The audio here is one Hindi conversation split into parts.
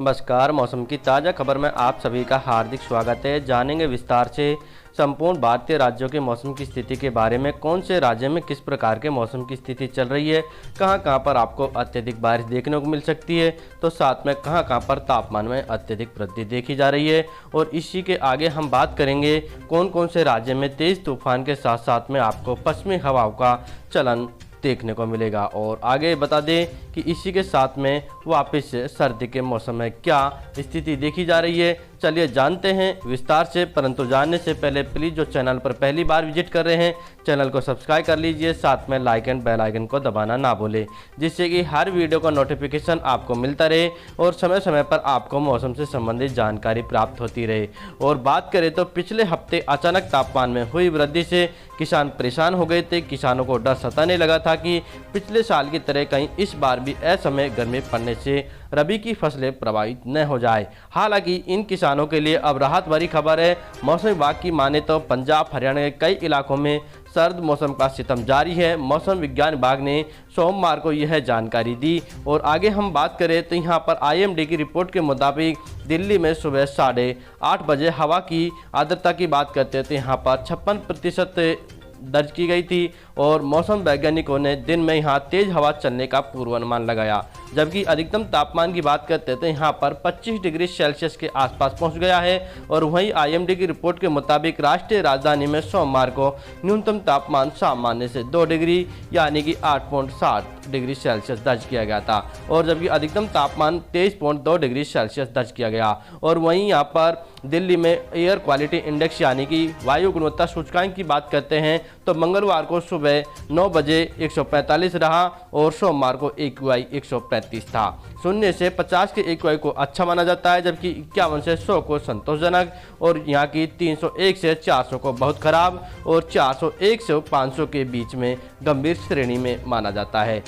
नमस्कार। मौसम की ताज़ा खबर में आप सभी का हार्दिक स्वागत है। जानेंगे विस्तार से संपूर्ण भारतीय राज्यों के मौसम की स्थिति के बारे में। कौन से राज्य में किस प्रकार के मौसम की स्थिति चल रही है, कहां पर आपको अत्यधिक बारिश देखने को मिल सकती है, तो साथ में कहां पर तापमान में अत्यधिक वृद्धि देखी जा रही है। और इसी के आगे हम बात करेंगे कौन कौन से राज्य में तेज़ तूफान के साथ साथ में आपको पश्चिमी हवाओं का चलन देखने को मिलेगा। और आगे बता दें कि इसी के साथ में वापस सर्दी के मौसम में क्या स्थिति देखी जा रही है। चलिए जानते हैं विस्तार से, परंतु जानने से पहले प्लीज़ जो चैनल पर पहली बार विजिट कर रहे हैं चैनल को सब्सक्राइब कर लीजिए, साथ में लाइक एंड बेल आइकन को दबाना ना भूलें, जिससे कि हर वीडियो का नोटिफिकेशन आपको मिलता रहे और समय समय पर आपको मौसम से संबंधित जानकारी प्राप्त होती रहे। और बात करें तो पिछले हफ्ते अचानक तापमान में हुई वृद्धि से किसान परेशान हो गए थे। किसानों को डर सताने लगा था कि पिछले साल की तरह कहीं इस बार भी असमय गर्मी पड़ने से रबी की फसलें प्रभावित न हो जाए। हालांकि इन किसानों के लिए अब राहत भरी खबर है। मौसम विभाग की माने तो पंजाब हरियाणा के कई इलाकों में सर्द मौसम का सितम जारी है। मौसम विज्ञान विभाग ने सोमवार को यह जानकारी दी। और आगे हम बात करें तो यहाँ पर IMD की रिपोर्ट के मुताबिक दिल्ली में सुबह 8:30 बजे हवा की आर्द्रता की बात करते हैं तो यहाँ पर 56% दर्ज की गई थी। और मौसम वैज्ञानिकों ने दिन में यहाँ तेज हवा चलने का पूर्वानुमान लगाया, जबकि अधिकतम तापमान की बात करते थे यहाँ पर 25 डिग्री सेल्सियस के आसपास पहुँच गया है। और वहीं IMD की रिपोर्ट के मुताबिक राष्ट्रीय राजधानी में सोमवार को न्यूनतम तापमान सामान्य से 2 डिग्री यानी कि 8.7 डिग्री सेल्सियस दर्ज किया गया था, और जबकि अधिकतम तापमान 23.2 डिग्री सेल्सियस दर्ज किया गया। और वहीं यहाँ पर दिल्ली में एयर क्वालिटी इंडेक्स यानी कि वायु गुणवत्ता सूचकांक की बात करते हैं तो मंगलवार को सुबह 9 बजे 145 रहा और सोमवार को AQI 135 था। 0 से 50 के AQI को अच्छा माना जाता है, जबकि 51 से 100 को संतोषजनक, और यहाँ की 301 से 400 को बहुत खराब, और 401 से 500 के बीच में गंभीर श्रेणी में माना जाता है।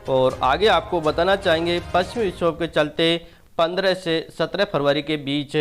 और आगे आपको बताना चाहेंगे पश्चिमी विक्षोभ के चलते 15 से 17 फरवरी के बीच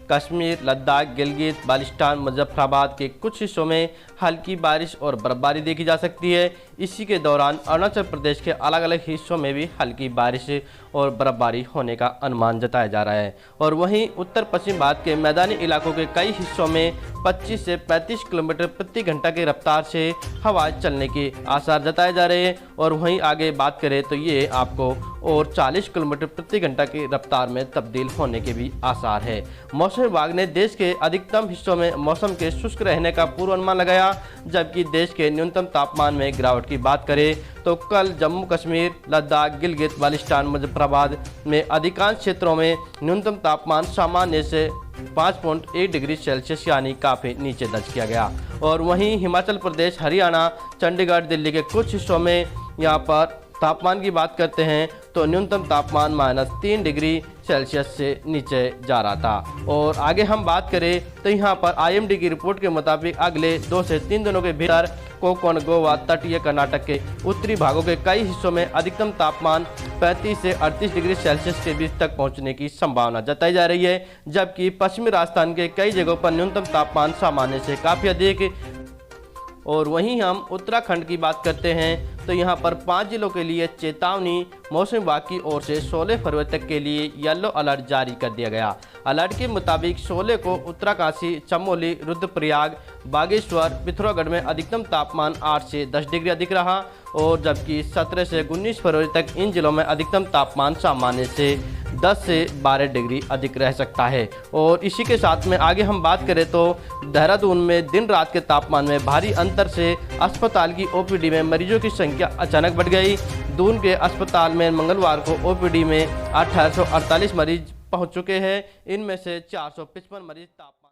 कश्मीर, लद्दाख, गिलगित, बाल्टिस्तान, मुजफ्फराबाद के कुछ हिस्सों में हल्की बारिश और बर्फबारी देखी जा सकती है। इसी के दौरान अरुणाचल प्रदेश के अलग अलग हिस्सों में भी हल्की बारिश और बर्फबारी होने का अनुमान जताया जा रहा है। और वहीं उत्तर पश्चिम भारत के मैदानी इलाकों के कई हिस्सों में 25 से 35 किलोमीटर प्रति घंटा की रफ्तार से हवा चलने के आसार जताए जा रहे हैं। और वहीं आगे बात करें तो ये आपको और 40 किलोमीटर प्रति घंटा की रफ्तार में तब्दील होने के भी आसार है। मौसम विभाग ने देश के अधिकतम हिस्सों में मौसम के शुष्क रहने का पूर्वानुमान लगाया, जबकि देश के न्यूनतम तापमान में गिरावट की बात करें तो कल जम्मू कश्मीर, लद्दाख, गिलगित, बाल्टिस्तान, मुजफ्फराबाद में अधिकांश क्षेत्रों में न्यूनतम तापमान सामान्य से 5.1 डिग्री सेल्सियस यानी काफ़ी नीचे दर्ज किया गया। और वहीं हिमाचल प्रदेश, हरियाणा, चंडीगढ़, दिल्ली के कुछ हिस्सों में यहाँ पर तापमान की बात करते हैं तो न्यूनतम तापमान -3 डिग्री सेल्सियस से नीचे जा रहा था। और आगे हम बात करें तो यहाँ पर IMD की रिपोर्ट के मुताबिक अगले 2 से 3 दिनों के भीतर कोंकण, गोवा, तटीय कर्नाटक के उत्तरी भागों के कई हिस्सों में अधिकतम तापमान 35 से 38 डिग्री सेल्सियस के बीच तक पहुँचने की संभावना जताई जा रही है, जबकि पश्चिमी राजस्थान के कई जगहों पर न्यूनतम तापमान सामान्य से काफ़ी अधिक। और वहीं हम उत्तराखंड की बात करते हैं तो यहाँ पर 5 जिलों के लिए चेतावनी मौसम विभाग की ओर से 16 फरवरी तक के लिए येलो अलर्ट जारी कर दिया गया। अलर्ट के मुताबिक 16 को उत्तरकाशी, चमोली, रुद्रप्रयाग, बागेश्वर, पिथौरागढ़ में अधिकतम तापमान 8 से 10 डिग्री अधिक रहा, और जबकि 17 से 19 फरवरी तक इन जिलों में अधिकतम तापमान सामान्य से 10 से 12 डिग्री अधिक रह सकता है। और इसी के साथ में आगे हम बात करें तो देहरादून में दिन रात के तापमान में भारी अंतर से अस्पताल की OPD में मरीजों की संख्या अचानक बढ़ गई। दून के अस्पताल में मंगलवार को OPD में 1848 मरीज पहुंच चुके हैं। इनमें से 455 मरीज तापमान